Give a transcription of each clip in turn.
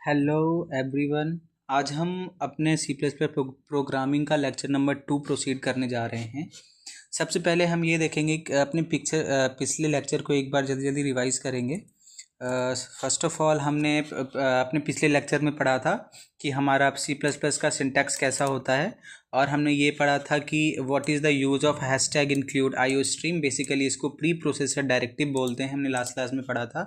Hello everyone. आज हम अपने सी प्लस प्लस प्रोग्रामिंग का लेक्चर नंबर 2 प्रोसीड करने जा रहे हैं। सबसे पहले हम ये देखेंगे कि अपने पिछले लेक्चर को एक बार जल्दी जल्दी रिवाइज करेंगे। फर्स्ट ऑफ ऑल हमने अपने पिछले लेक्चर में पढ़ा था कि हमारा सी प्लस प्लस का सिंटैक्स कैसा होता है, और हमने ये पढ़ा था कि what is the use of hashtag include IO stream. Basically इसको प्री प्रोसेसर डायरेक्टिव बोलते हैं, हमने लास्ट क्लास में पढ़ा था।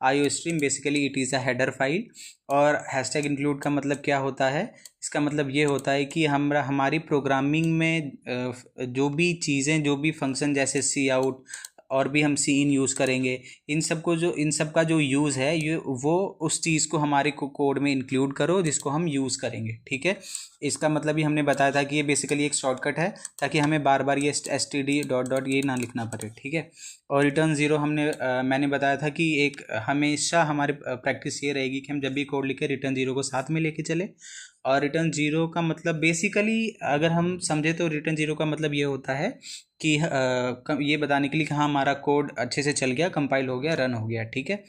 IO stream basically it is a header file, और हैशटैग इंक्लूड का मतलब क्या होता है? इसका मतलब ये होता है कि हमारी प्रोग्रामिंग में जो भी चीज़ें, जो भी फंक्शन जैसे सी आउट और भी हम सी इन यूज़ करेंगे, इन सब का जो यूज़ है ये वो उस चीज़ को हमारे कोड में इंक्लूड करो जिसको हम यूज़ करेंगे। ठीक है, इसका मतलब ही हमने बताया था कि ये बेसिकली एक शॉर्टकट है ताकि हमें बार बार ये std डॉट डॉट ये ना लिखना पड़े। ठीक है, और रिटर्न ज़ीरो मैंने बताया था कि एक हमेशा हमारे प्रैक्टिस ये रहेगी कि हम जब भी कोड लिखे रिटर्न ज़ीरो को साथ में लेके चले। और रिटर्न ज़ीरो का मतलब बेसिकली अगर हम समझे तो रिटर्न ज़ीरो का मतलब ये होता है कि ये बताने के लिए कि हाँ हमारा कोड अच्छे से चल गया, कंपाइल हो गया, रन हो गया। ठीक है,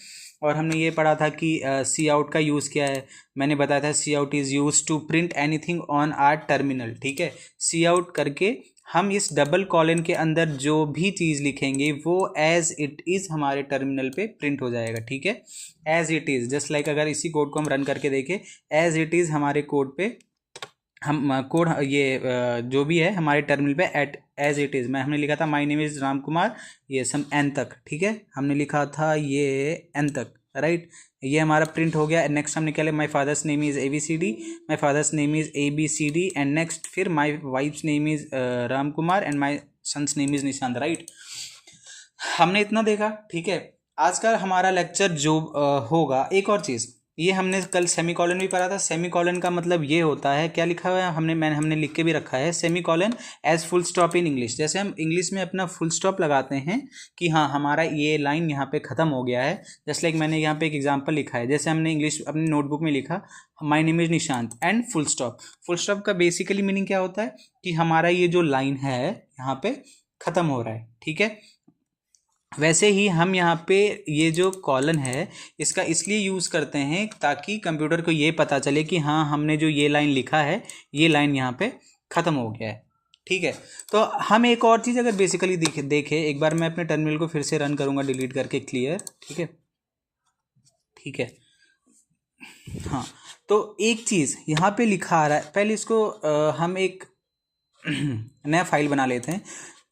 और हमने ये पढ़ा था कि सी आउट का यूज़ क्या है। मैंने बताया था cout is used to print anything on our terminal. ठीक है, सी आउट करके हम इस डबल कॉलन के अंदर जो भी चीज़ लिखेंगे वो एज इट इज़ हमारे टर्मिनल पे प्रिंट हो जाएगा। ठीक है, as it is, just like अगर इसी कोड को हम रन करके देखें, एज इट इज़ हमारे कोड पे हम कोड ये जो भी है हमारे टर्मिनल पे एट एज इट इज़, मैं हमने लिखा था my name is Ram Kumar, ये सम एन तक। ठीक है, हमने लिखा था ये एन तक, राइट। ये हमारा प्रिंट हो गया। नेक्स्ट हम निकाले my father's name is ABCD, my father's name is ABCD, and next फिर my wife's name is Ram Kumar, and my son's name is Nishant, right. हमने इतना देखा। ठीक है, आज का हमारा लेक्चर जो होगा, एक और चीज़, ये हमने कल सेमी कॉलन भी पढ़ा था। सेमी कॉलन का मतलब ये होता है, क्या लिखा हुआ है हमने लिख के भी रखा है, semi colon as full stop in English. जैसे हम इंग्लिश में अपना फुल स्टॉप लगाते हैं कि हाँ हमारा ये लाइन यहाँ पे ख़त्म हो गया है। जस्ट लाइक मैंने यहाँ पे एक एग्जांपल लिखा है, जैसे हमने इंग्लिश अपनी नोटबुक में लिखा my name is Nishant and full stop. Full stop का बेसिकली मीनिंग क्या होता है कि हमारा ये जो लाइन है यहाँ पे ख़त्म हो रहा है। ठीक है, वैसे ही हम यहाँ पे ये जो कॉलन है इसका इसलिए यूज़ करते हैं ताकि कंप्यूटर को ये पता चले कि हाँ हमने जो ये लाइन लिखा है ये लाइन यहाँ पे ख़त्म हो गया है। ठीक है, तो हम एक और चीज़ अगर बेसिकली देखें, एक बार मैं अपने टर्मिनल को फिर से रन करूँगा डिलीट करके, क्लियर। ठीक है, ठीक है, हाँ। तो एक चीज़ यहाँ पे लिखा आ रहा है, पहले इसको हम एक नया फाइल बना लेते हैं।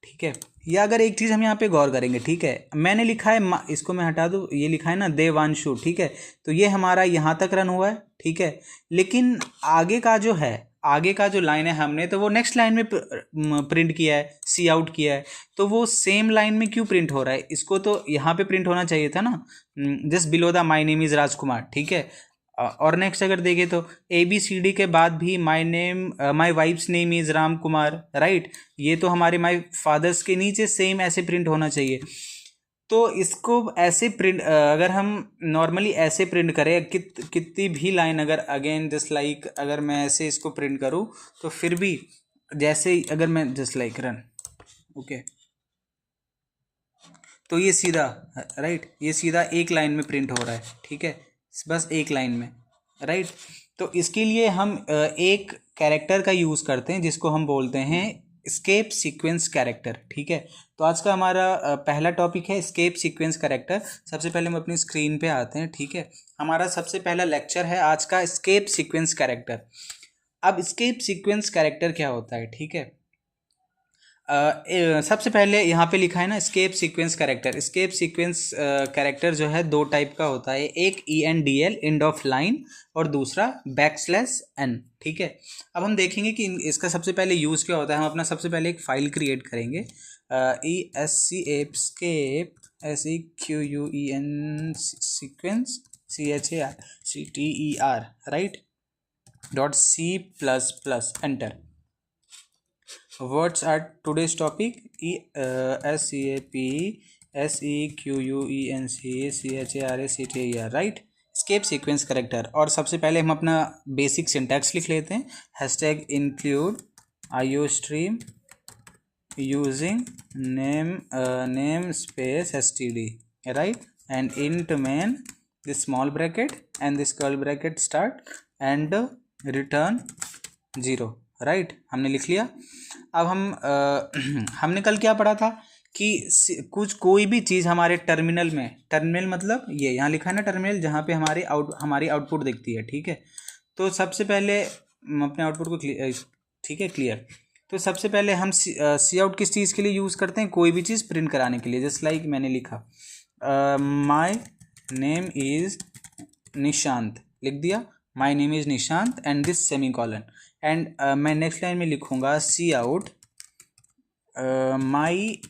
ठीक है, या अगर एक चीज़ हम यहाँ पे गौर करेंगे, ठीक है, मैंने लिखा है इसको मैं हटा दूँ, ये लिखा है ना देवांशु। ठीक है, तो ये हमारा यहाँ तक रन हुआ है। ठीक है, लेकिन आगे का जो है, आगे का जो लाइन है हमने तो वो नेक्स्ट लाइन में प्रिंट किया है, सी आउट किया है। तो वो सेम लाइन में क्यों प्रिंट हो रहा है? इसको तो यहाँ पे प्रिंट होना चाहिए था ना, just below the my name is Rajkumar. ठीक है, और नेक्स्ट अगर देखें तो ABCD के बाद भी my wife's name is Ram Kumar, right. ये तो हमारे माई फादर्स के नीचे सेम ऐसे प्रिंट होना चाहिए। तो इसको ऐसे प्रिंट अगर हम नॉर्मली ऐसे प्रिंट करें, कितनी भी लाइन अगर अगेन जस्ट लाइक अगर मैं ऐसे इसको प्रिंट करूँ तो फिर भी जैसे अगर मैं जस्ट लाइक रन, ओके, तो ये सीधा, राइट, ये सीधा एक लाइन में प्रिंट हो रहा है। ठीक है, बस एक लाइन में, राइट। तो इसके लिए हम एक कैरेक्टर का यूज़ करते हैं जिसको हम बोलते हैं स्केप सीक्वेंस कैरेक्टर। ठीक है, तो आज का हमारा पहला टॉपिक है स्केप सीक्वेंस कैरेक्टर। सबसे पहले हम अपनी स्क्रीन पे आते हैं। ठीक है, हमारा सबसे पहला लेक्चर है आज का स्केप सीक्वेंस कैरेक्टर। अब स्केप सीक्वेंस कैरेक्टर क्या होता है? ठीक है, सबसे पहले यहाँ पे लिखा है ना escape sequence character. Escape sequence character जो है दो टाइप का होता है, एक ENDL एंड ऑफ लाइन, और दूसरा \n। ठीक है, अब हम देखेंगे कि इसका सबसे पहले यूज़ क्या होता है। हम अपना सबसे पहले एक फ़ाइल क्रिएट करेंगे, ESCAPE escape SEQUEN sequence CHARCTER, right, .C++, enter. What's our today's topic? SCAPE SEQUENCCHARACTER, right, escape sequence character. और सबसे पहले हम अपना बेसिक सिंटैक्स लिख लेते हैं, hashtag include IO stream using name space STD, right, and int main this small bracket and this curl bracket start and return 0, right, हमने लिख लिया। अब हमने कल क्या पढ़ा था कि कोई भी चीज़ हमारे टर्मिनल में, टर्मिनल मतलब ये यहाँ लिखा है ना टर्मिनल, जहाँ पे हमारी आउटपुट दिखती है, ठीक है। तो सबसे पहले अपने आउटपुट को ठीक है क्लियर। तो सबसे पहले हम सी आउट किस चीज़ के लिए यूज़ करते हैं, कोई भी चीज़ प्रिंट कराने के लिए। जस्ट लाइक मैंने लिखा माई नेम इज़ निशांत, लिख दिया my name is Nishant and this semicolon, and मैं नेक्स्ट लाइन में लिखूँगा cout my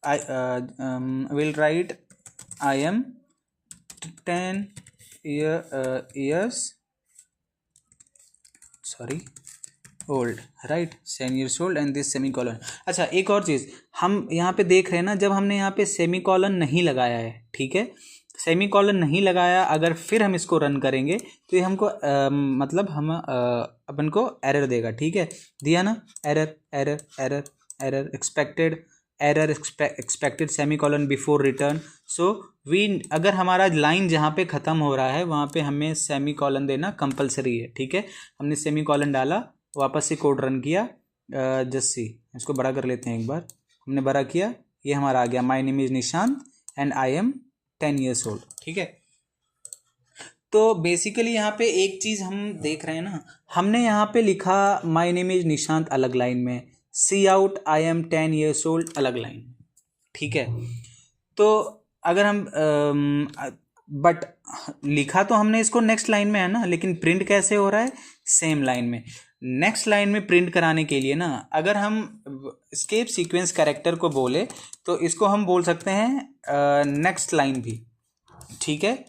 will write I am 10 years old, right, 10 years old and this semicolon। अच्छा, एक और चीज़ हम यहाँ पे देख रहे हैं ना, जब हमने यहाँ पे सेमीकॉलन नहीं लगाया है, ठीक है, सेमीकॉलन नहीं लगाया, अगर फिर हम इसको रन करेंगे तो ये हमको मतलब हम अपन को एरर देगा, ठीक है, दिया ना, error error error error expected error expected semicolon before return. So we, अगर हमारा लाइन जहाँ पे ख़त्म हो रहा है वहाँ पे हमें सेमीकॉलन देना कंपलसरी है, ठीक है। हमने सेमीकॉलन डाला, वापस से कोड रन किया, जस्ट सी, इसको बड़ा कर लेते हैं एक बार, हमने बड़ा किया, ये हमारा आ गया माई name is Nishant and I am 10 years old, ठीक है। तो बेसिकली यहाँ पे एक चीज़ हम देख रहे हैं ना, हमने यहाँ पे लिखा माई नेम इज़ निशांत अलग लाइन में, cout I am 10 years old अलग लाइन, ठीक है। तो अगर हम बट लिखा तो हमने इसको नेक्स्ट लाइन में है ना, लेकिन प्रिंट कैसे हो रहा है, सेम लाइन में। नेक्स्ट लाइन में प्रिंट कराने के लिए ना, अगर हम एस्केप सीक्वेंस कैरेक्टर को बोले तो इसको हम बोल सकते हैं नेक्स्ट लाइन भी, ठीक है,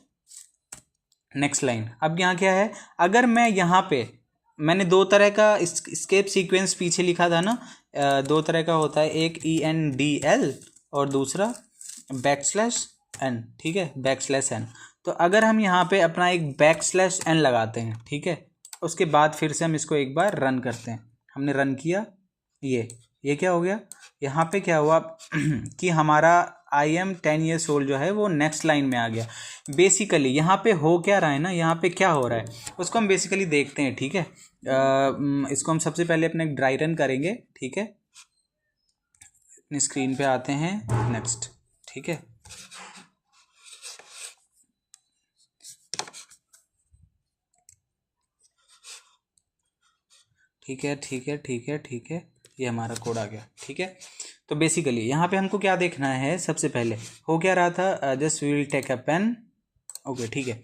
नेक्स्ट लाइन। अब यहाँ क्या है, अगर मैं यहाँ पे, मैंने दो तरह का एस्केप सीक्वेंस पीछे लिखा था ना, दो तरह का होता है, एक ENDL और दूसरा \n, ठीक है, \n। तो अगर हम यहाँ पे अपना एक \n लगाते हैं, ठीक है, उसके बाद फिर से हम इसको एक बार रन करते हैं, हमने रन किया, ये क्या हो गया, यहाँ पे क्या हुआ कि हमारा आई एम 10 years old जो है वो नेक्स्ट लाइन में आ गया। बेसिकली यहाँ पे हो क्या रहा है ना, यहाँ पे क्या हो रहा है उसको हम बेसिकली देखते हैं, ठीक है। इसको हम सबसे पहले अपने ड्राई रन करेंगे, ठीक है, अपनी स्क्रीन पे आते हैं, नेक्स्ट, ठीक है। ठीक है ठीक है ठीक है ठीक है, ये हमारा कोड आ गया, ठीक है। तो बेसिकली यहाँ पे हमको क्या देखना है, सबसे पहले हो क्या रहा था, just we will take a pen, okay, ठीक है।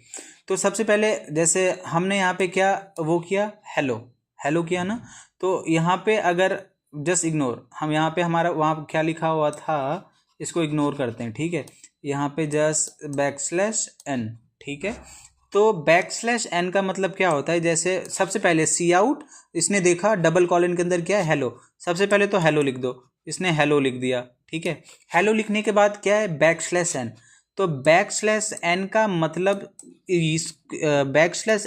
तो सबसे पहले जैसे हमने यहाँ पे क्या वो किया, हेलो हेलो किया ना, तो यहाँ पे अगर जस्ट इग्नोर, हम यहाँ पे हमारा वहाँ क्या लिखा हुआ था इसको इग्नोर करते हैं, ठीक है। यहाँ पे जस्ट \n, ठीक है। तो \n का मतलब क्या होता है, जैसे सबसे पहले सी आउट, इसने देखा डबल कॉलन के अंदर क्या है, हेलो, सबसे पहले तो हेलो लिख दो, इसने हेलो लिख दिया, ठीक है। हेलो लिखने के बाद क्या है, \n। तो \n का मतलब इस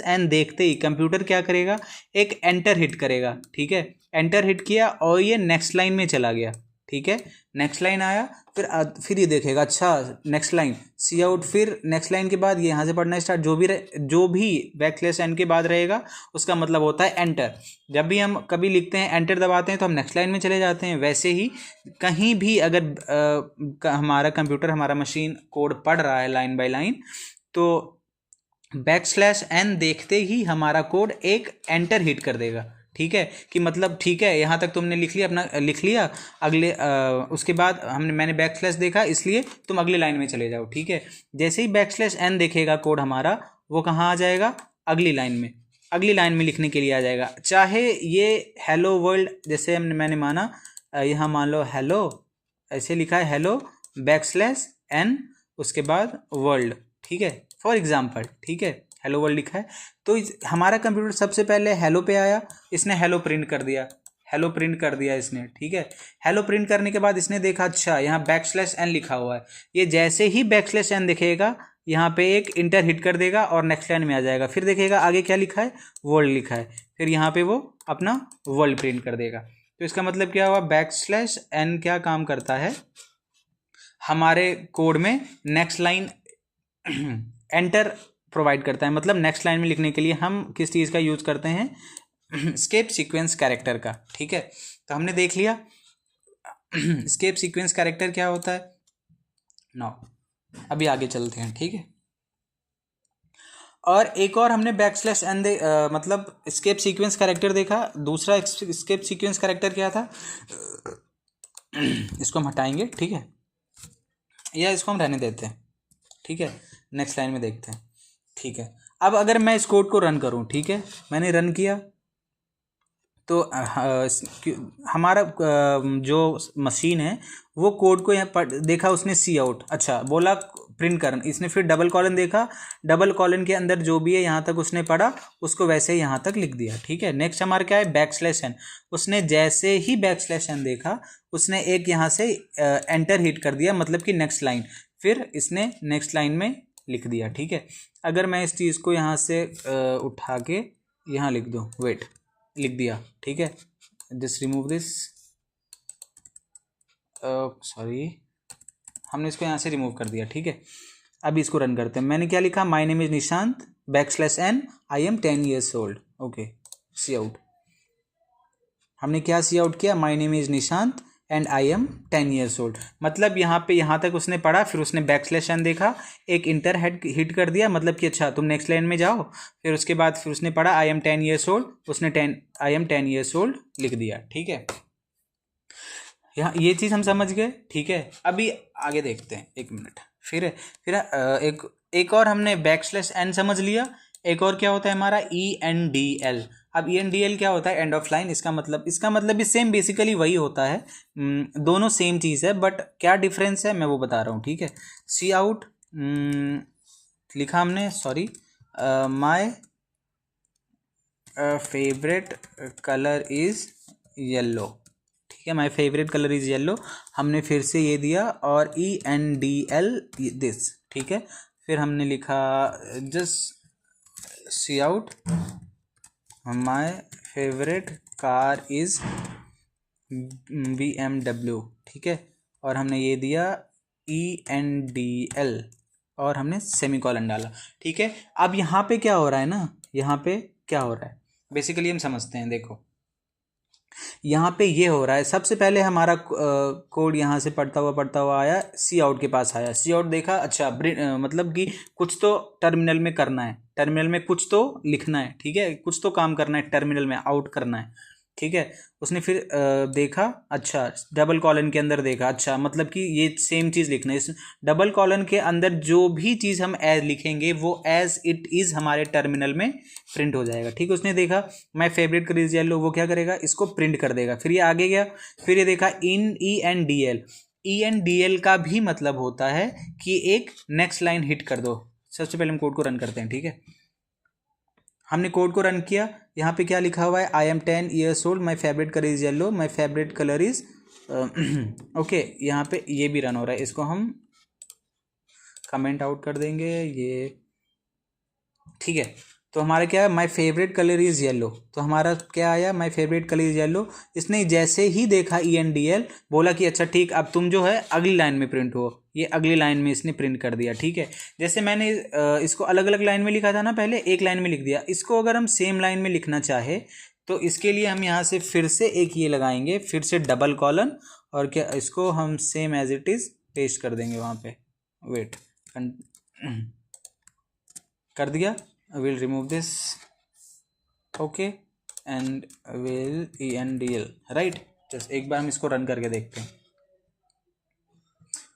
\n देखते ही कंप्यूटर क्या करेगा, एक एंटर हिट करेगा, ठीक है, एंटर हिट किया और ये नेक्स्ट लाइन में चला गया, ठीक है। नेक्स्ट लाइन आया, फिर ये देखेगा, अच्छा नेक्स्ट लाइन सी आउट, फिर नेक्स्ट लाइन के बाद ये यहाँ से पढ़ना स्टार्ट, जो भी \n के बाद रहेगा उसका मतलब होता है एंटर। जब भी हम कभी लिखते हैं एंटर दबाते हैं तो हम नेक्स्ट लाइन में चले जाते हैं। वैसे ही कहीं भी अगर हमारा कंप्यूटर, हमारा मशीन कोड पढ़ रहा है लाइन बाय लाइन, तो \n देखते ही हमारा कोड एक एंटर हिट कर देगा, ठीक है, कि मतलब ठीक है यहाँ तक तुमने लिख लिया, अपना लिख लिया, अगले उसके बाद मैंने देखा इसलिए तुम अगले लाइन में चले जाओ, ठीक है। जैसे ही \n देखेगा कोड हमारा, वो कहाँ आ जाएगा, अगली लाइन में, अगली लाइन में लिखने के लिए आ जाएगा। चाहे ये हेलो वर्ल्ड, जैसे मैंने माना यहाँ मान लो हेलो, ऐसे लिखा है हेलो \n उसके बाद वर्ल्ड, ठीक है, फॉर एग्जाम्पल, ठीक है, हेलो वर्ल्ड लिखा है। तो हमारा कंप्यूटर सबसे पहले हेलो पे आया, इसने हेलो प्रिंट कर दिया, हेलो प्रिंट कर दिया इसने, ठीक है। हेलो प्रिंट करने के बाद इसने देखा, अच्छा यहाँ \n लिखा हुआ है, ये जैसे ही \n दिखेगा यहाँ पे एक इंटर हिट कर देगा और नेक्स्ट लाइन में आ जाएगा। फिर देखेगा आगे क्या लिखा है, वर्ल्ड लिखा है, फिर यहाँ पे वो अपना वर्ल्ड प्रिंट कर देगा। तो इसका मतलब क्या हुआ, \n क्या काम करता है, हमारे कोड में नेक्स्ट लाइन एंटर प्रोवाइड करता है, मतलब नेक्स्ट लाइन में लिखने के लिए हम किस चीज़ का यूज़ करते हैं, स्केप सीक्वेंस कैरेक्टर का। ठीक है, तो हमने देख लिया स्केप सीक्वेंस कैरेक्टर क्या होता है। अभी आगे चलते हैं। ठीक है, और एक और हमने बैकस्लैश एन मतलब स्केप सीक्वेंस कैरेक्टर देखा। दूसरा स्केप सीक्वेंस कैरेक्टर क्या था, इसको हम हटाएंगे। ठीक है, या इसको हम रहने देते हैं। ठीक है, नेक्स्ट लाइन में देखते हैं। ठीक है, अब अगर मैं इस कोड को रन करूं, ठीक है, मैंने रन किया तो हमारा जो मशीन है वो कोड को यहाँ देखा उसने, सी आउट, अच्छा बोला प्रिंट करना, इसने फिर डबल कॉलन देखा, डबल कॉलन के अंदर जो भी है यहाँ तक उसने पढ़ा, उसको वैसे ही यहाँ तक लिख दिया। ठीक है, नेक्स्ट हमारा क्या है, बैकस्लैश एन। उसने जैसे ही बैकस्लैश एन देखा उसने एक यहाँ से एंटर हिट कर दिया, मतलब कि नेक्स्ट लाइन, फिर इसने नेक्स्ट लाइन में लिख दिया। ठीक है, अगर मैं इस चीज़ को यहाँ से उठा के यहाँ लिख दूँ, वेट, लिख दिया। ठीक है, जस्ट रिमूव दिस, सॉरी, हमने इसको यहाँ से रिमूव कर दिया। ठीक है, अभी इसको रन करते हैं। मैंने क्या लिखा, my name is Nishant backslash n, I am 10 years old. Okay, C out, हमने क्या सी आउट किया, my name is Nishant and I am 10 years old, मतलब यहाँ पे यहाँ तक उसने पढ़ा, फिर उसने बैकस्लैश एन देखा, एक इंटर हेड हिट कर दिया, मतलब कि अच्छा तुम नेक्स्ट लाइन में जाओ, फिर उसके बाद फिर उसने पढ़ा आई एम 10 years ओल्ड, उसने आई एम 10 years ओल्ड लिख दिया। ठीक है, यहाँ ये चीज़ हम समझ गए। ठीक है, अभी आगे देखते हैं, एक मिनट, फिर एक और हमने बैकस्लैश एन समझ लिया। एक और क्या होता है हमारा, ENDL। अब ENDL क्या होता है, एंड ऑफ लाइन। इसका मतलब भी सेम, बेसिकली वही होता है, दोनों सेम चीज़ है, बट क्या डिफरेंस है मैं वो बता रहा हूँ। ठीक है, सी आउट लिखा हमने, sorry, my favourite colour is yellow. ठीक है, my favourite colour is yellow, हमने फिर से ये दिया, और ENDL दिस। ठीक है, फिर हमने लिखा just see out my favourite car is BMW। ठीक है, और हमने ये दिया ENDL, और हमने सेमीकोलन डाला। ठीक है, अब यहाँ पे क्या हो रहा है ना, यहाँ पे क्या हो रहा है बेसिकली हम समझते हैं। देखो यहाँ पे ये हो रहा है, सबसे पहले हमारा कोड यहाँ से पढ़ता हुआ आया, सी आउट के पास आया, सी आउट देखा, अच्छा मतलब कि कुछ तो टर्मिनल में करना है, टर्मिनल में कुछ तो लिखना है। ठीक है, कुछ तो काम करना है, टर्मिनल में आउट करना है। ठीक है, उसने फिर देखा, अच्छा डबल कॉलन के अंदर देखा, अच्छा मतलब कि ये सेम चीज़ लिखना है, इस डबल कॉलन के अंदर जो भी चीज़ हम एज लिखेंगे वो एज इट इज़ हमारे टर्मिनल में प्रिंट हो जाएगा। ठीक है, उसने देखा my favourite colour is yellow, वो क्या करेगा, इसको प्रिंट कर देगा। फिर ये आगे गया, फिर ये देखा ENDL। ENDL का भी मतलब होता है कि एक नेक्स्ट लाइन हिट कर दो। सबसे पहले हम कोड को रन करते हैं। ठीक है, हमने कोड को रन किया, यहाँ पे क्या लिखा हुआ है, आई am 10 years old, my favourite colour is yellow, my favourite colour is okay. यहाँ पे ये भी रन हो रहा है, इसको हम कमेंट आउट कर देंगे ये। ठीक है, तो हमारा क्या है, my favourite colour is yellow, तो हमारा क्या आया, my favourite colour is yellow. इसने जैसे ही देखा ENDL, बोला कि अच्छा ठीक, अब तुम जो है अगली लाइन में प्रिंट हो, ये अगली लाइन में इसने प्रिंट कर दिया। ठीक है, जैसे मैंने इसको अलग अलग लाइन में लिखा था ना, पहले एक लाइन में लिख दिया, इसको अगर हम सेम लाइन में लिखना चाहे तो इसके लिए हम यहाँ से फिर से एक ये लगाएंगे, फिर से डबल कॉलन, और क्या इसको हम same as it is paste कर देंगे वहाँ पे, वेट कर दिया। Will remove this, okay, and will ENDL, right. Just एक बार हम इसको रन करके देखते हैं।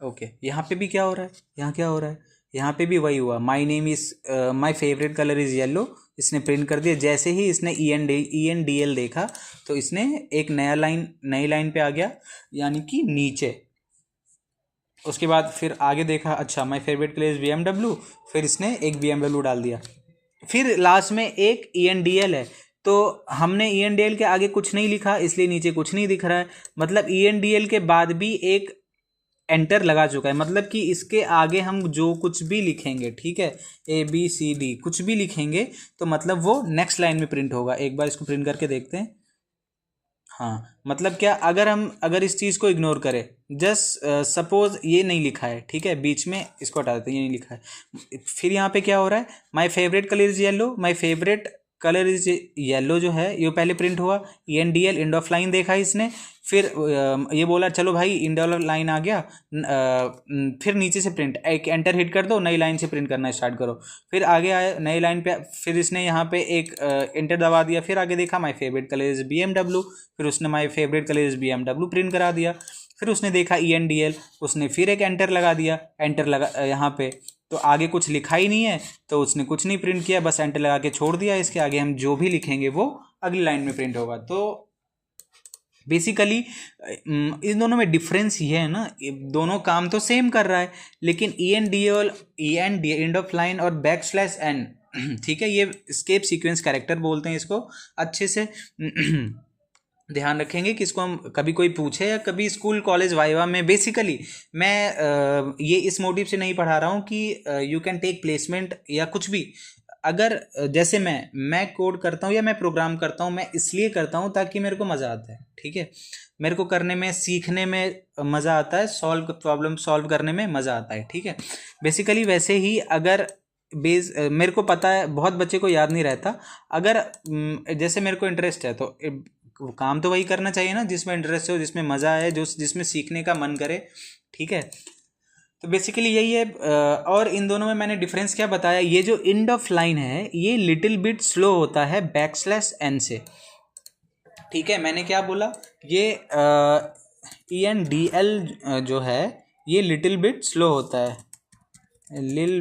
ओके, यहाँ पे भी क्या हो रहा है, यहाँ क्या हो रहा है, यहाँ पे भी वही हुआ, माई name is my favourite colour is yellow, इसने प्रिंट कर दिया। जैसे ही इसने ENDL देखा तो इसने एक नई लाइन पे आ गया, यानी कि नीचे। उसके बाद फिर आगे देखा, अच्छा my favourite colour is BMW, फिर इसने एक BMW डाल दिया। फिर लास्ट में एक ENDL है, तो हमने ENDL के आगे कुछ नहीं लिखा, इसलिए नीचे कुछ नहीं दिख रहा है, मतलब ENDL के बाद भी एक एंटर लगा चुका है, मतलब कि इसके आगे हम जो कुछ भी लिखेंगे, ठीक है, ABCD कुछ भी लिखेंगे तो मतलब वो नेक्स्ट लाइन में प्रिंट होगा। एक बार इसको प्रिंट करके देखते हैं। हाँ मतलब क्या, अगर इस चीज़ को इग्नोर करें, जस्ट सपोज ये नहीं लिखा है, ठीक है, बीच में इसको हटा देते हैं, ये नहीं लिखा है, फिर यहाँ पे क्या हो रहा है, my favourite colour is yellow, my favourite colour is yellow जो है ये पहले प्रिंट हुआ, ENDL एंड ऑफ लाइन देखा इसने, फिर ये बोला चलो भाई एंड ऑफ लाइन आ गया, फिर नीचे से प्रिंट, एक एंटर हिट कर दो, नई लाइन से प्रिंट करना स्टार्ट करो, फिर आगे आए नई लाइन पे, फिर इसने यहाँ पे एक एंटर दबा दिया, फिर आगे देखा my favourite colour is BMW, फिर उसने my favourite colour is BMW print करा दिया, फिर उसने देखा ENDL, उसने फिर एक एंटर लगा दिया, एंटर लगा यहाँ पे, तो आगे कुछ लिखा ही नहीं है, तो उसने कुछ नहीं प्रिंट किया, बस एंटर लगा के छोड़ दिया, इसके आगे हम जो भी लिखेंगे वो अगली लाइन में प्रिंट होगा। तो बेसिकली इन दोनों में डिफरेंस ये है ना, दोनों काम तो सेम कर रहा है, लेकिन ENDL एंड ऑफ लाइन और \n ठीक है, ये स्केप सीक्वेंस कैरेक्टर बोलते हैं इसको, अच्छे से ध्यान रखेंगे कि इसको हम कभी कोई पूछे या कभी स्कूल कॉलेज वाइवा में, बेसिकली मैं ये इस मोटिव से नहीं पढ़ा रहा हूँ कि यू कैन टेक प्लेसमेंट या कुछ भी, अगर जैसे मैं कोड करता हूँ या मैं प्रोग्राम करता हूँ, मैं इसलिए करता हूँ ताकि मेरे को मज़ा आता है, ठीक है, मेरे को करने में, सीखने में मज़ा आता है, प्रॉब्लम सॉल्व करने में मज़ा आता है, ठीक है। बेसिकली वैसे ही अगर मेरे को पता है बहुत बच्चे को याद नहीं रहता, अगर जैसे मेरे को इंटरेस्ट है तो काम तो वही करना चाहिए ना जिसमें इंटरेस्ट हो, जिसमें मज़ा आए, जिसमें सीखने का मन करे, ठीक है। तो बेसिकली यही है। और इन दोनों में मैंने डिफरेंस क्या बताया, ये जो एंड ऑफ लाइन है ये लिटिल बिट स्लो होता है \n से, ठीक है। मैंने क्या बोला, ये ENDL जो है ये लिटिल बिट स्लो होता है, lil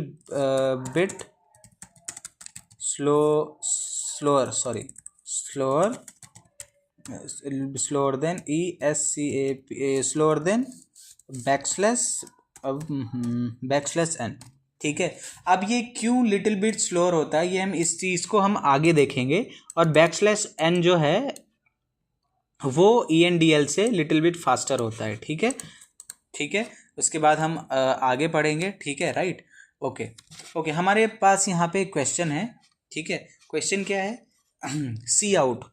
bit slower than ESCAP, slower than \n, ठीक है। अब ये क्यों लिटिल बिट स्लोअर होता है, ये हम इस चीज़ को हम आगे देखेंगे, और \n जो है वो ENDL से लिटिल बिट फास्टर होता है, ठीक है, ठीक है। उसके बाद हम आगे पढ़ेंगे, ठीक है, राइट, ओके। हमारे पास यहाँ पे क्वेश्चन है, ठीक है। क्वेश्चन क्या है, सी आउट,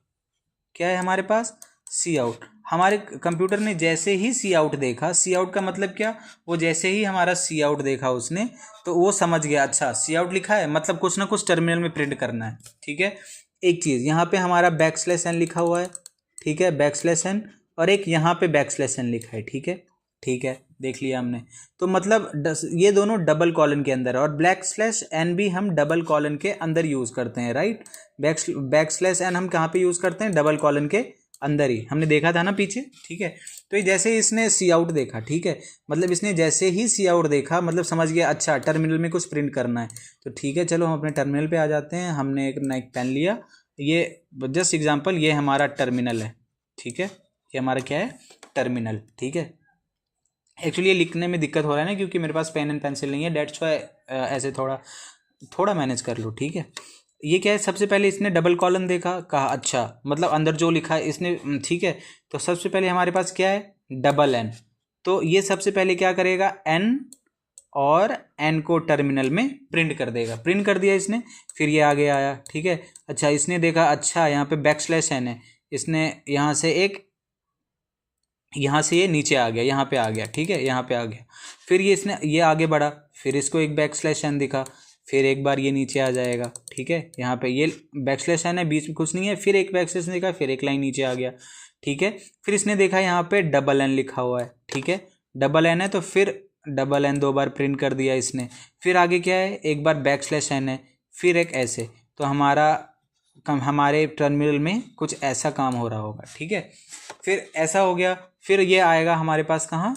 क्या है हमारे पास, सी आउट। हमारे कंप्यूटर ने जैसे ही सी आउट देखा, सी आउट का मतलब क्या, वो जैसे ही हमारा सी आउट देखा उसने, तो वो समझ गया अच्छा सी आउट लिखा है मतलब कुछ ना कुछ टर्मिनल में प्रिंट करना है, ठीक है। एक चीज़ यहाँ पे हमारा \n लिखा हुआ है, ठीक है, \n, और एक यहाँ पे \n लिखा है, ठीक है, ठीक है, देख लिया हमने। तो मतलब ये दोनों डबल कॉलन के अंदर है, और \n भी हम डबल कॉलन के अंदर यूज़ करते हैं, राइट। \n हम कहाँ पे यूज़ करते हैं, डबल कॉलन के अंदर ही, हमने देखा था ना पीछे, ठीक है। तो ये जैसे ही इसने सी आउट देखा, ठीक है, मतलब इसने जैसे ही सी आउट देखा मतलब समझ गया अच्छा टर्मिनल में कुछ प्रिंट करना है, तो ठीक है, चलो हम अपने टर्मिनल पे आ जाते हैं। हमने एक पेन लिया, ये जस्ट एग्जांपल, ये हमारा टर्मिनल है, ठीक है, ये हमारा क्या है, टर्मिनल, ठीक है। एक्चुअली ये लिखने में दिक्कत हो रहा है ना, क्योंकि मेरे पास पेन एंड पेंसिल नहीं है, डेट्स वाई ऐसे थोड़ा मैनेज कर लो, ठीक है। ये क्या है, सबसे पहले इसने डबल कॉलन देखा, कहा अच्छा मतलब अंदर जो लिखा है इसने, ठीक है। तो सबसे पहले हमारे पास क्या है, \n, तो ये सबसे पहले क्या करेगा, n और n को टर्मिनल में प्रिंट कर देगा, प्रिंट कर दिया इसने, फिर ये आगे आया, ठीक है। अच्छा इसने देखा अच्छा यहाँ पे \n है, इसने यहाँ से ये नीचे आ गया, यहाँ पे आ गया, ठीक है, यहाँ पे आ गया, फिर ये आगे बढ़ा, फिर इसको एक \n दिखा, फिर एक बार ये नीचे आ जाएगा, ठीक है, यहाँ पे ये \n है, बीच में कुछ नहीं है, फिर एक \n दिखा, फिर एक लाइन नीचे आ गया, ठीक है। फिर इसने देखा यहाँ पे \n लिखा हुआ है, ठीक है, \n है, तो फिर \n 2 बार प्रिंट कर दिया इसने, फिर आगे क्या है, एक बार \n है, फिर एक ऐसे, तो हमारे टर्मिनल में कुछ ऐसा काम हो रहा होगा, ठीक है। फिर ऐसा हो गया, फिर ये आएगा हमारे पास कहाँ,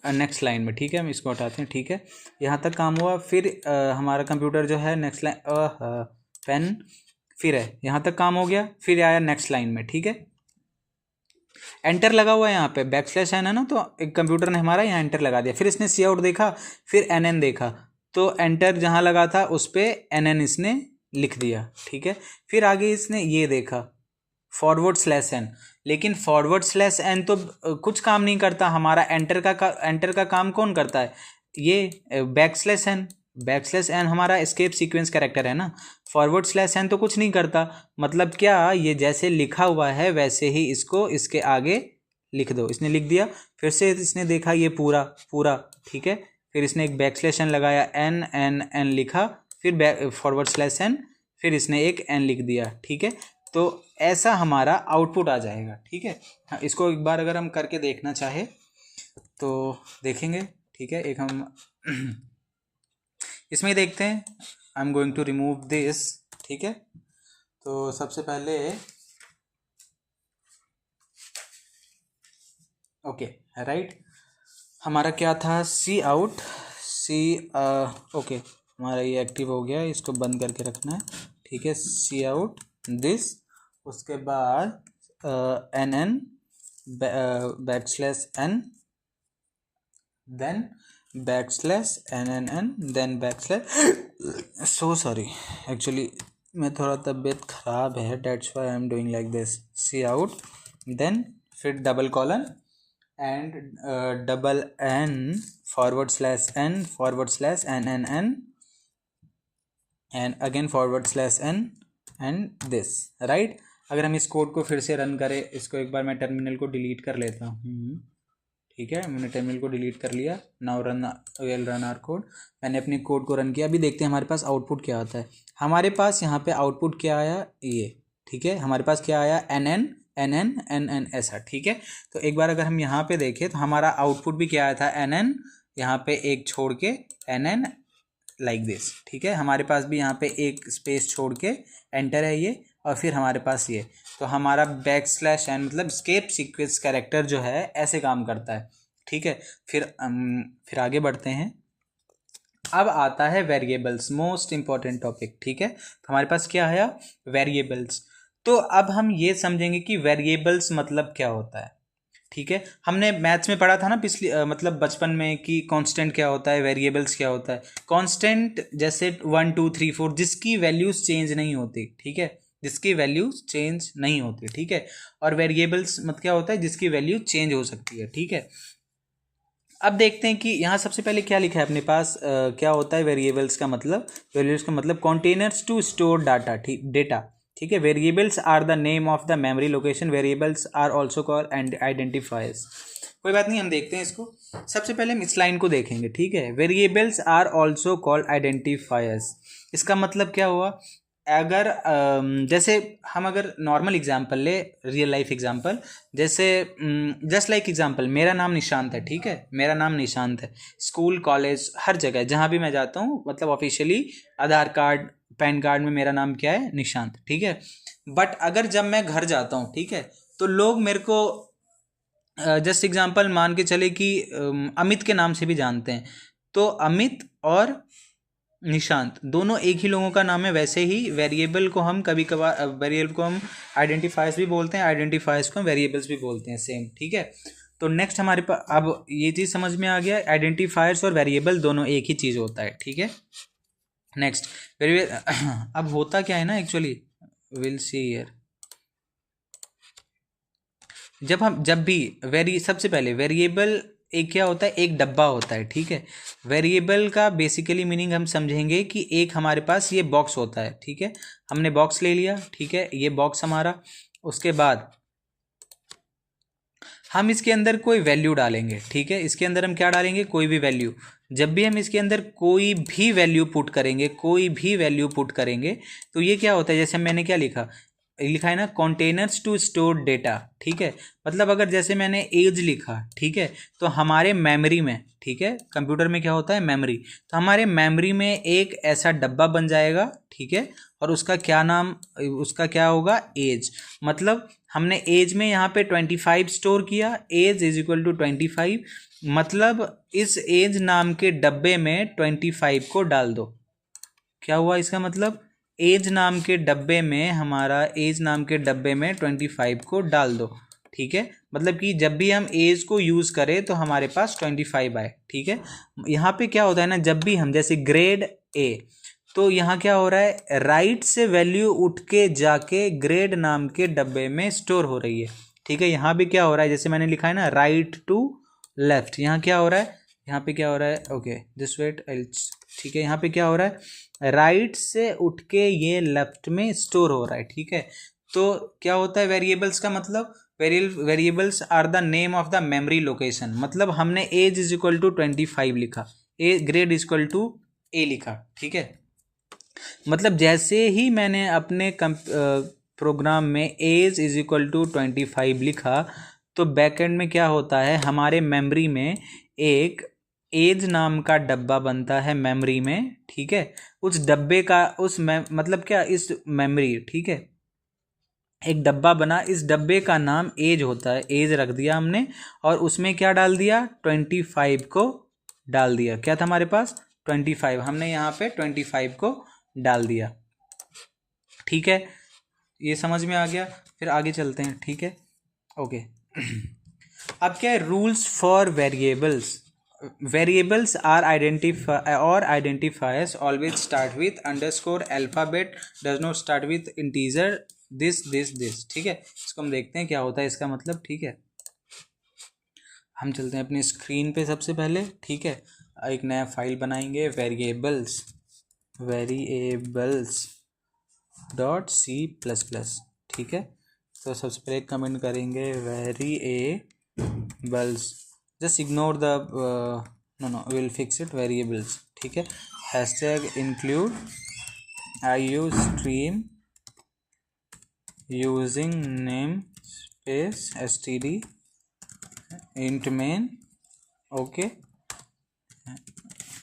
नेक्स्ट लाइन में, ठीक है, हम इसको हटाते हैं, ठीक है, यहाँ तक काम हुआ। फिर हमारा कंप्यूटर जो है नेक्स्ट लाइन पेन, फिर है यहाँ तक काम हो गया, फिर आया नेक्स्ट लाइन में, ठीक है। एंटर लगा हुआ है यहाँ पे \n है ना, तो एक कंप्यूटर ने हमारा यहाँ एंटर लगा दिया, फिर इसने सी आउट देखा, फिर nn देखा, तो एंटर जहाँ लगा था उस पर nn इसने लिख दिया, ठीक है। फिर आगे इसने ये देखा /n, लेकिन /n तो कुछ काम नहीं करता, हमारा एंटर का काम कौन करता है, ये \n, बैकस्लैश n हमारा एस्केप सीक्वेंस कैरेक्टर है ना, फॉरवर्ड स्लैश n तो कुछ नहीं करता, मतलब क्या, ये जैसे लिखा हुआ है वैसे ही इसको इसके आगे लिख दो। इसने लिख दिया, फिर से इसने देखा ये पूरा पूरा, ठीक है, फिर इसने एक बैकस्लैश n लगाया, n n n लिखा, फिर बैक फॉरवर्ड स्लैश n, फिर इसने एक n लिख दिया, ठीक है। तो ऐसा हमारा आउटपुट आ जाएगा, ठीक है। हाँ, इसको एक बार अगर हम करके देखना चाहे तो देखेंगे, ठीक है। एक हम इसमें ही देखते हैं। I am going to remove this, ठीक है। तो सबसे पहले ओके राइट, हमारा क्या था, सी आउट, सी ओके, हमारा ये एक्टिव हो गया, इसको बंद करके रखना है, ठीक है। सी आउट दिस, उसके बाद n n backslash n, then backslash n n n, then backslash, so sorry, actually मैं थोड़ा तबीयत ख़राब है, that's why I am doing like this. Cout, then फिर double colon and double n forward slash n forward slash n n n and again forward slash n and this, right. अगर हम इस code को फिर से run करें, इसको एक बार मैं टर्मिनल को डिलीट कर लेता हूँ, ठीक है। मैंने टर्मिनल को डिलीट कर लिया। Now run, will run our code. मैंने अपने कोड को रन किया। अभी देखते हैं हमारे पास आउटपुट क्या आता है। हमारे पास यहाँ पे आउटपुट क्या आया, ये, ठीक है। हमारे पास क्या आया, n n n n n n ऐसा, ठीक है। तो एक बार अगर हम यहाँ पे देखें तो हमारा आउटपुट भी क्या आया था, एन एन, यहाँ पे एक छोड़ के एन एन लाइक दिस, ठीक है। हमारे पास भी यहाँ पे एक स्पेस छोड़ के एंटर है ये, और फिर हमारे पास ये। तो हमारा बैकस्लैश एन मतलब स्केप सीक्वेंस कैरेक्टर जो है ऐसे काम करता है, ठीक है। फिर आगे बढ़ते हैं। अब आता है वेरिएबल्स, मोस्ट इंपॉर्टेंट टॉपिक, ठीक है। तो हमारे पास क्या है, वेरिएबल्स। तो अब हम ये समझेंगे कि वेरिएबल्स मतलब क्या होता है, ठीक है। हमने मैथ्स में पढ़ा था ना पिछली मतलब बचपन में कि कांस्टेंट क्या होता है, वेरिएबल्स क्या होता है। कांस्टेंट जैसे 1 2 3 4 जिसकी वैल्यूज चेंज नहीं होती, ठीक है, जिसकी वैल्यूज चेंज नहीं होती, ठीक है। और वेरिएबल्स मतलब क्या होता है, जिसकी वैल्यू चेंज हो सकती है, ठीक है। अब देखते हैं कि यहाँ सबसे पहले क्या लिखा है अपने पास, क्या होता है वेरिएबल्स का मतलब। वेरिएबल्स का मतलब कंटेनर्स टू स्टोर डाटा, ठीक है। Variables are the name of the memory location, variables are also called and identifiers. कोई बात नहीं, हम देखते हैं इसको। सबसे पहले हम इस लाइन को देखेंगे, ठीक है। Variables are also called identifiers, इसका मतलब क्या हुआ, अगर जैसे हम अगर नॉर्मल एग्जांपल ले, रियल लाइफ एग्जांपल, जैसे जस्ट लाइक एग्जांपल, मेरा नाम निशांत है, ठीक है। मेरा नाम निशांत है, स्कूल कॉलेज हर जगह जहाँ भी मैं जाता हूँ, मतलब ऑफिशियली आधार कार्ड पैन कार्ड में मेरा नाम क्या है, निशांत, ठीक है। बट अगर जब मैं घर जाता हूँ, ठीक है, तो लोग मेरे को जस्ट एग्जांपल मान के चले कि अमित के नाम से भी जानते हैं। तो अमित और निशांत दोनों एक ही लोगों का नाम है। वैसे ही वेरिएबल को हम कभी कभार, वेरिएबल को हम आइडेंटिफायर्स भी बोलते हैं, आइडेंटिफायर्स को हम वेरिएबल्स भी बोलते हैं, सेम, ठीक है। तो नेक्स्ट हमारे पास अब ये चीज़ समझ में आ गया, आइडेंटिफायर्स और वेरिएबल दोनों एक ही चीज़ होता है, ठीक है। नेक्स्ट वेरिएबल, अब होता क्या है ना एक्चुअली, विल सी हियर। जब भी सबसे पहले वेरिएबल एक क्या होता है, एक डब्बा होता है, ठीक है। वेरिएबल का बेसिकली मीनिंग हम समझेंगे कि एक हमारे पास ये बॉक्स होता है, ठीक है। हमने बॉक्स ले लिया, ठीक है, ये बॉक्स हमारा। उसके बाद हम इसके अंदर कोई वैल्यू डालेंगे, ठीक है। इसके अंदर हम क्या डालेंगे, कोई भी वैल्यू। जब भी हम इसके अंदर कोई भी वैल्यू पुट करेंगे, तो ये क्या होता है, जैसे मैंने क्या लिखा है ना, कंटेनर्स टू स्टोर डेटा, ठीक है। मतलब अगर जैसे मैंने एज लिखा, ठीक है, तो हमारे मेमोरी में, ठीक है, कंप्यूटर में क्या होता है, मेमोरी। तो हमारे मेमोरी में एक ऐसा डब्बा बन जाएगा, ठीक है, और उसका क्या होगा, एज। मतलब हमने एज में यहाँ पे 25 स्टोर किया, एज इज इक्वल टू 25, मतलब इस एज नाम के डब्बे में 25 को डाल दो। क्या हुआ इसका मतलब, एज नाम के डब्बे में 25 को डाल दो, ठीक है। मतलब कि जब भी हम एज को यूज़ करें तो हमारे पास 25 आए, ठीक है। यहाँ पे क्या होता है ना, जब भी हम जैसे ग्रेड ए, तो यहाँ क्या हो रहा है, राइट से वैल्यू उठ के जाके ग्रेड नाम के डब्बे में स्टोर हो रही है, ठीक है। यहाँ भी क्या हो रहा है, जैसे मैंने लिखा है ना, राइट टू लेफ्ट, यहाँ क्या हो रहा है, यहाँ पे क्या हो रहा है, ओके जस्ट वेट, आई ठीक है, यहाँ पे क्या हो रहा है, राइट से उठ के ये लेफ्ट में स्टोर हो रहा है। ठीक है, तो क्या होता है वेरिएबल्स का मतलब, variables are the name of the memory location. मतलब हमने एज इज इक्वल टू 25 लिखा, A grade is equal to A लिखा। ठीक है, मतलब जैसे ही मैंने अपने प्रोग्राम में एज इज इक्वल टू 25 लिखा, तो बैकएंड में क्या होता है, हमारे मेमोरी में एक एज नाम का डब्बा बनता है मेमोरी में। ठीक है, उस डब्बे का मतलब क्या, इस मेमोरी, ठीक है, एक डब्बा बना, इस डब्बे का नाम एज होता है, एज रख दिया हमने, और उसमें क्या डाल दिया, 25 को डाल दिया। क्या था हमारे पास, 25, हमने यहाँ पे 25 को डाल दिया। ठीक है, ये समझ में आ गया। फिर आगे चलते हैं। ठीक है, ओके। अब क्या है, rules for variables. Variables are identifiers always start with underscore, alphabet does not start with integer this. ठीक है, इसको हम देखते हैं क्या होता है इसका मतलब। ठीक है, हम चलते हैं अपनी स्क्रीन पे सबसे पहले। ठीक है, एक नया फाइल बनाएंगे, वेरिएबल्स डॉट C++। ठीक है, तो सबसे पहले कमेंट करेंगे variables, just ignore the no will fix it, variables. ठीक है, hashtag include iostream using name space std int main, okay,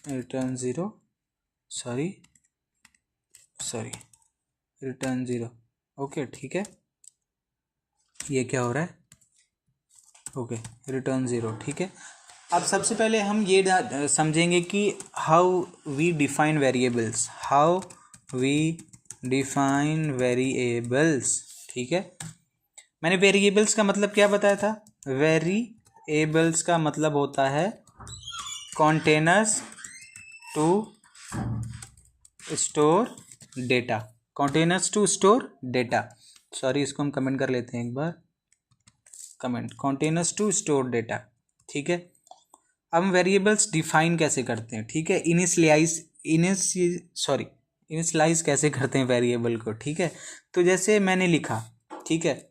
return 0, sorry return 0। Okay, ठीक है, ये क्या हो रहा है, ओके, रिटर्न 0। ठीक है, अब सबसे पहले हम ये समझेंगे कि हाउ वी डिफाइन वेरिएबल्स। ठीक है, मैंने वेरिएबल्स का मतलब क्या बताया था, वेरिएबल्स का मतलब होता है containers to store data, sorry, इसको हम कमेंट कर लेते हैं एक बार, कंटेनर्स टू स्टोर डेटा। ठीक है, अब हम वेरिएबल्स डिफाइन कैसे करते हैं। ठीक है, इनिशियलाइज कैसे करते हैं वेरिएबल को। ठीक है, तो जैसे मैंने लिखा, ठीक है,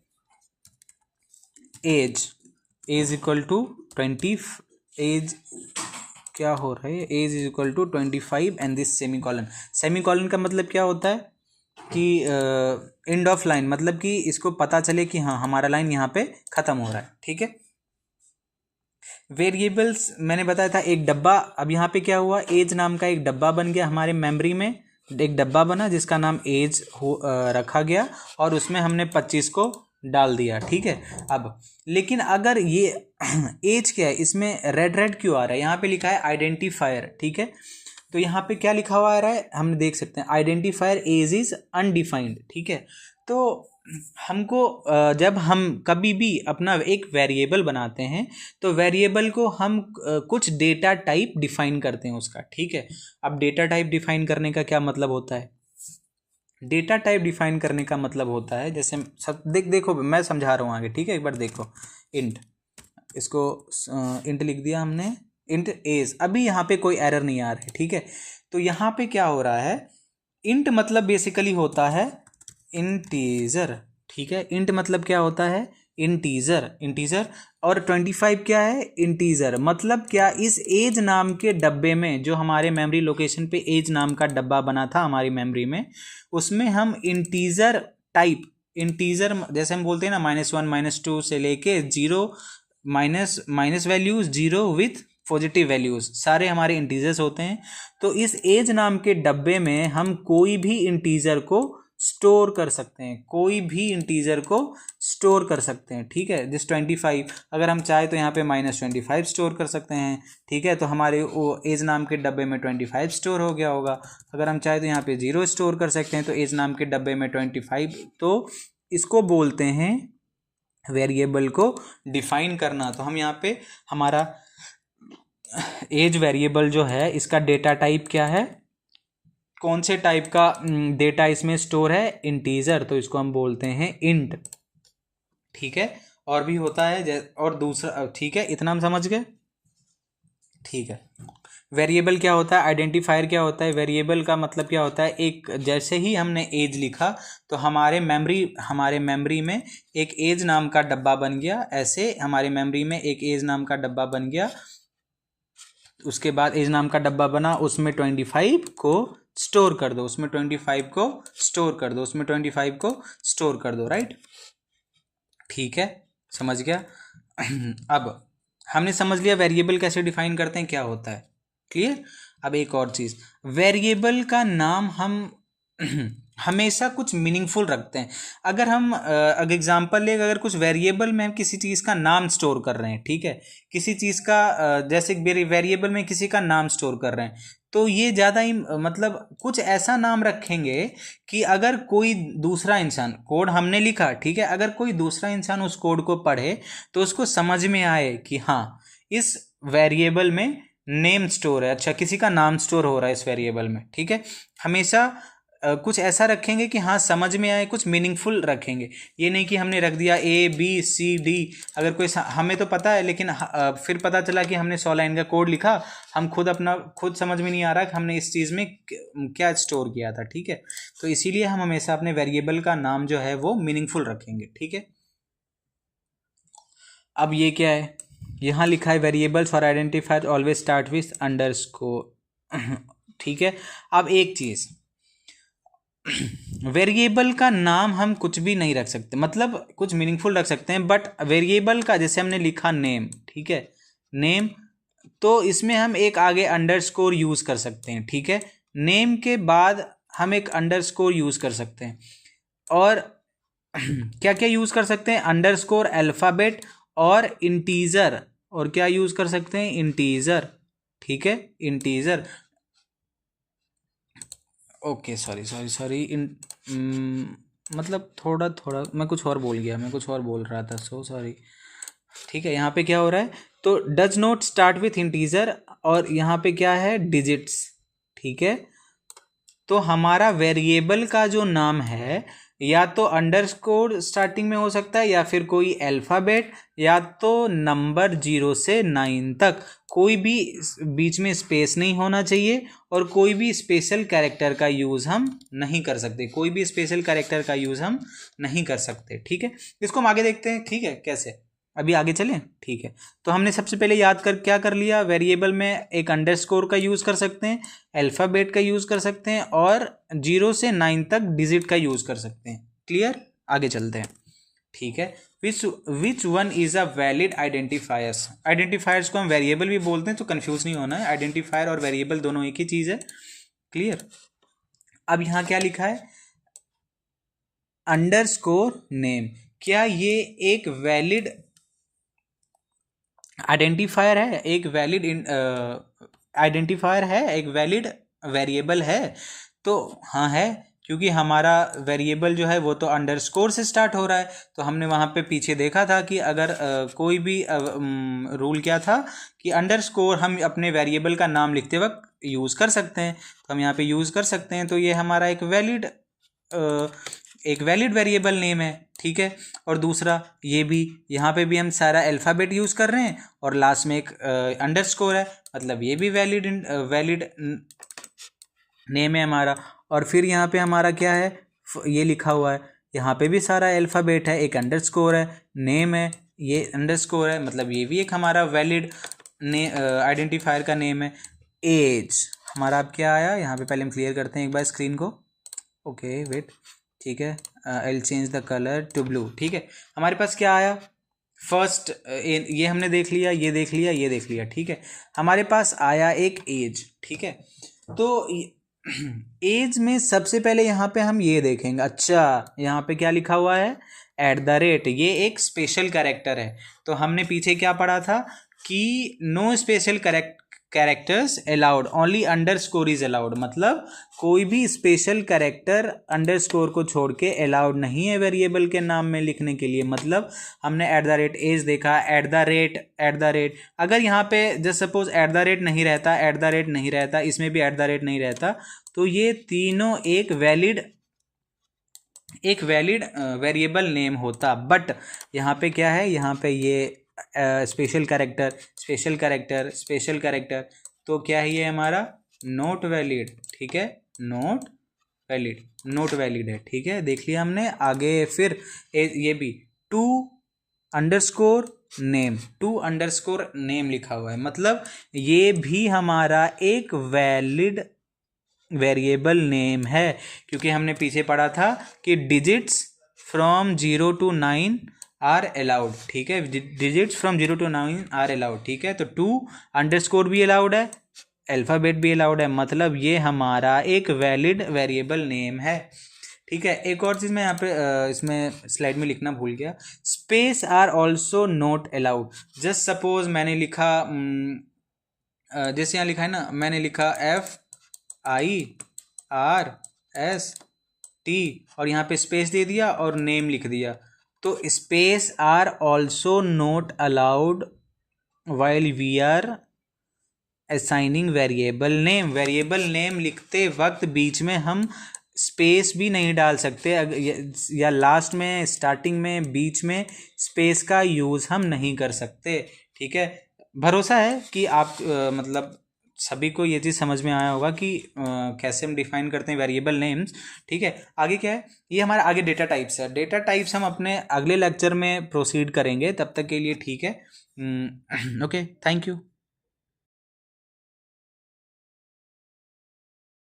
एज इक्वल टू 20, एज क्या हो रहा है, age is equal to 25 and this semicolon का मतलब क्या होता है कि एंड ऑफ लाइन, मतलब कि इसको पता चले कि हाँ हमारा लाइन यहाँ पे ख़त्म हो रहा है। ठीक है, वेरिएबल्स मैंने बताया था एक डब्बा, अब यहाँ पे क्या हुआ, एज नाम का एक डब्बा बन गया हमारे मेमोरी में, एक डब्बा बना जिसका नाम एज रखा गया, और उसमें हमने 25 को डाल दिया। ठीक है, अब लेकिन अगर ये एज क्या है, इसमें रेड क्यों आ रहा है, यहाँ पे लिखा है आइडेंटिफायर। ठीक है, तो यहाँ पे क्या लिखा हुआ आ रहा है, हम देख सकते हैं, आइडेंटिफायर एज इज अनडिफाइंड। ठीक है, तो हमको जब हम कभी भी अपना एक वेरिएबल बनाते हैं, तो वेरिएबल को हम कुछ डेटा टाइप डिफाइन करते हैं उसका। ठीक है, अब डेटा टाइप डिफाइन करने का क्या मतलब होता है, डेटा टाइप डिफाइन करने का मतलब होता है, जैसे सब देखो मैं समझा रहा हूँ आगे। ठीक है, एक बार देखो, इंट, इसको इंट लिख दिया हमने, इंट एज, अभी यहाँ पे कोई एरर नहीं आ रहा है। ठीक है, तो यहाँ पे क्या हो रहा है, इंट मतलब बेसिकली होता है इंटीजर। ठीक है, इंट मतलब क्या होता है, इंटीजर, और 25 क्या है, इंटीजर। मतलब क्या, इस एज नाम के डब्बे में, जो हमारे मेमोरी लोकेशन पे एज नाम का डब्बा बना था हमारी मेमोरी में, उसमें हम इंटीजर टाइप, इंटीजर जैसे हम बोलते हैं ना, -1 -2 से लेके 0 minus values 0 with positive values, सारे हमारे इंटीजर्स होते हैं। तो इस एज नाम के डब्बे में हम कोई भी इंटीजर को स्टोर कर सकते हैं, ठीक है, जिस 25, अगर हम चाहे तो यहाँ पे -25 स्टोर कर सकते हैं। ठीक है, तो हमारे वो एज नाम के डब्बे में 25 स्टोर हो गया होगा। अगर हम चाहे तो यहाँ पे 0 स्टोर कर सकते हैं, तो एज नाम के डब्बे में 25। तो इसको बोलते हैं वेरिएबल को डिफाइन करना। तो हम यहाँ पे हमारा एज वेरिएबल जो है, इसका डेटा टाइप क्या है, कौन से टाइप का डेटा इसमें स्टोर है, इंटीजर, तो इसको हम बोलते हैं इंट। ठीक है, और भी होता है और दूसरा, ठीक है, इतना हम समझ गए। ठीक है। वेरिएबल क्या होता है, आइडेंटिफायर क्या होता है, वेरिएबल का मतलब क्या होता है, एक जैसे ही हमने एज लिखा तो हमारे मेमोरी में एक एज नाम का डब्बा बन गया, ऐसे हमारे मेमोरी में एक एज नाम का डब्बा बन गया। उसके बाद एज नाम का डब्बा बना, उसमें 25 को स्टोर कर दो, उसमें 25 को स्टोर कर दो, उसमें 25 को स्टोर कर दो, राइट। ठीक है, समझ गया। अब हमने समझ लिया वेरिएबल कैसे डिफाइन करते हैं, क्या होता है, क्लियर। अब एक और चीज़, वेरिएबल का नाम हम हमेशा कुछ मीनिंगफुल रखते हैं। अगर हम अगर एग्जांपल ले, अगर कुछ वेरिएबल में हम किसी चीज़ का नाम स्टोर कर रहे हैं, ठीक है, किसी चीज़ का जैसे वेरिएबल में किसी का नाम स्टोर कर रहे हैं, तो ये ज़्यादा ही मतलब कुछ ऐसा नाम रखेंगे कि अगर कोई दूसरा इंसान, कोड हमने लिखा, ठीक है, अगर कोई दूसरा इंसान उस कोड को पढ़े तो उसको समझ में आए कि हाँ इस वेरिएबल में नेम स्टोर है, अच्छा किसी का नाम स्टोर हो रहा है इस वेरिएबल में, ठीक है। हमेशा कुछ ऐसा रखेंगे कि हाँ समझ में आए, कुछ मीनिंगफुल रखेंगे। ये नहीं कि हमने रख दिया ABCD, अगर कोई हमें तो पता है लेकिन फिर पता चला कि हमने 100 लाइन का कोड लिखा, हम खुद समझ में नहीं आ रहा कि हमने इस चीज़ में क्या स्टोर किया था, ठीक है। तो इसीलिए हम हमेशा अपने वेरिएबल का नाम जो है वो मीनिंगफुल रखेंगे, ठीक है। अब ये क्या है, यहाँ लिखा है variables for identifier always start with underscore, ठीक है। अब एक चीज़, वेरिएबल का नाम हम कुछ भी नहीं रख सकते, मतलब कुछ मीनिंगफुल रख सकते हैं, बट वेरिएबल का जैसे हमने लिखा नेम, ठीक है, नेम, तो इसमें हम एक आगे अंडरस्कोर यूज़ कर सकते हैं, ठीक है। नेम के बाद हम एक अंडरस्कोर यूज़ कर सकते हैं, और क्या क्या यूज़ कर सकते हैं, अंडरस्कोर, अल्फ़ाबेट और इंटीजर, और क्या यूज़ कर सकते हैं, इंटीजर, ठीक है, इंटीजर। ओके सॉरी मतलब थोड़ा मैं कुछ और बोल गया, मैं कुछ और बोल रहा था, सो सॉरी। ठीक है, यहाँ पे क्या हो रहा है, तो does not start with integer, और यहाँ पे क्या है, डिजिट्स, ठीक है। तो हमारा वेरिएबल का जो नाम है या तो अंडरस्कोर स्टार्टिंग में हो सकता है, या फिर कोई अल्फ़ाबेट, या तो नंबर 0 से 9 तक, कोई भी बीच में स्पेस नहीं होना चाहिए, और कोई भी स्पेशल कैरेक्टर का यूज़ हम नहीं कर सकते, कोई भी स्पेशल कैरेक्टर का यूज़ हम नहीं कर सकते, ठीक है। इसको हम आगे देखते हैं, ठीक है, कैसे, अभी आगे चलें, ठीक है। तो हमने सबसे पहले याद क्या कर लिया, वेरिएबल में एक अंडरस्कोर का यूज़ कर सकते हैं, अल्फ़ाबेट का यूज़ कर सकते हैं, और 0 से 9 तक डिजिट का यूज़ कर सकते हैं, क्लियर। आगे चलते हैं, ठीक है। Which one is a valid identifiers, identifiers को हम वेरिएबल भी बोलते हैं, तो कन्फ्यूज़ नहीं होना है, आइडेंटिफायर और वेरिएबल दोनों एक ही चीज़ है, क्लियर। अब यहाँ क्या लिखा है, अंडरस्कोर नेम, क्या ये एक वैलिड आइडेंटिफायर है, एक वैलिड आइडेंटिफायर है, एक वैलिड वेरिएबल है। तो हाँ है, क्योंकि हमारा वेरिएबल जो है वो तो अंडरस्कोर से स्टार्ट हो रहा है, तो हमने वहाँ पे पीछे देखा था कि अगर कोई भी रूल क्या था कि अंडरस्कोर हम अपने वेरिएबल का नाम लिखते वक्त यूज़ कर सकते हैं, तो हम यहाँ पे यूज़ कर सकते हैं, तो ये हमारा एक वैलिड वेरिएबल नेम है, ठीक है। और दूसरा ये भी, यहाँ पे भी हम सारा अल्फ़ाबेट यूज़ कर रहे हैं, और लास्ट में एक अंडरस्कोर है, मतलब ये भी वैलिड नेम है हमारा। और फिर यहाँ पे हमारा क्या है, ये लिखा हुआ है, यहाँ पे भी सारा अल्फ़ाबेट है, एक अंडरस्कोर है, नेम है, ये अंडरस्कोर है, मतलब ये भी एक हमारा वैलिड आइडेंटिफायर का नेम है। एज हमारा अब क्या आया, यहाँ पे पहले हम क्लियर करते हैं एक बार स्क्रीन को, ओके वेट, ठीक है, I will change the colour to blue, ठीक है। हमारे पास क्या आया, फर्स्ट ये हमने देख लिया, ये देख लिया, ये देख लिया, ठीक है। हमारे पास आया एक एज, ठीक है। तो एज में सबसे पहले यहाँ पे हम ये देखेंगे, अच्छा यहाँ पे क्या लिखा हुआ है, @ ये एक स्पेशल कैरेक्टर है। तो हमने पीछे क्या पढ़ा था कि no special characters allowed, only underscore is allowed, मतलब कोई भी स्पेशल कैरेक्टर अंडरस्कोर को छोड़ के अलाउड नहीं है वेरिएबल के नाम में लिखने के लिए। मतलब हमने @ देखा, @ अगर यहाँ पे जस्ट सपोज @ नहीं रहता, इसमें भी @ नहीं रहता, तो ये तीनों एक वैलिड वेरिएबल नेम होता। बट यहाँ पे क्या है, यहाँ पे ये special character, special character, special character, तो क्या है ये हमारा नॉट वैलिड, ठीक है, नॉट वैलिड, नॉट वैलिड है, ठीक है, देख लिया हमने। आगे फिर ये भी two underscore name, two underscore name लिखा हुआ है, मतलब ये भी हमारा एक वैलिड वेरिएबल नेम है, क्योंकि हमने पीछे पढ़ा था कि digits from 0 to 9 are allowed, ठीक है, digits from 0 to 9 are allowed, ठीक है, तो टू अंडरस्कोर भी अलाउड है, अल्फ़ाबेट भी अलाउड है, मतलब ये हमारा एक वैलिड वेरिएबल नेम है, ठीक है। एक और चीज़ मैं यहाँ पे इसमें स्लाइड में लिखना भूल गया, space are also not allowed. Just suppose मैंने लिखा जैसे यहाँ लिखा है ना, मैंने लिखा FIRST और यहाँ पे स्पेस दे दिया और नेम लिख दिया, तो space are also not allowed while we are assigning variable name. Variable name लिखते वक्त बीच में हम स्पेस भी नहीं डाल सकते, या लास्ट में, स्टार्टिंग में, बीच में स्पेस का यूज़ हम नहीं कर सकते, ठीक है। भरोसा है कि आप मतलब सभी को ये चीज़ समझ में आया होगा कि कैसे हम डिफाइन करते हैं वेरिएबल नेम्स, ठीक है। आगे क्या है, ये हमारा आगे डेटा टाइप्स है। डेटा टाइप्स हम अपने अगले लेक्चर में प्रोसीड करेंगे, तब तक के लिए ठीक है। Okay, thank you.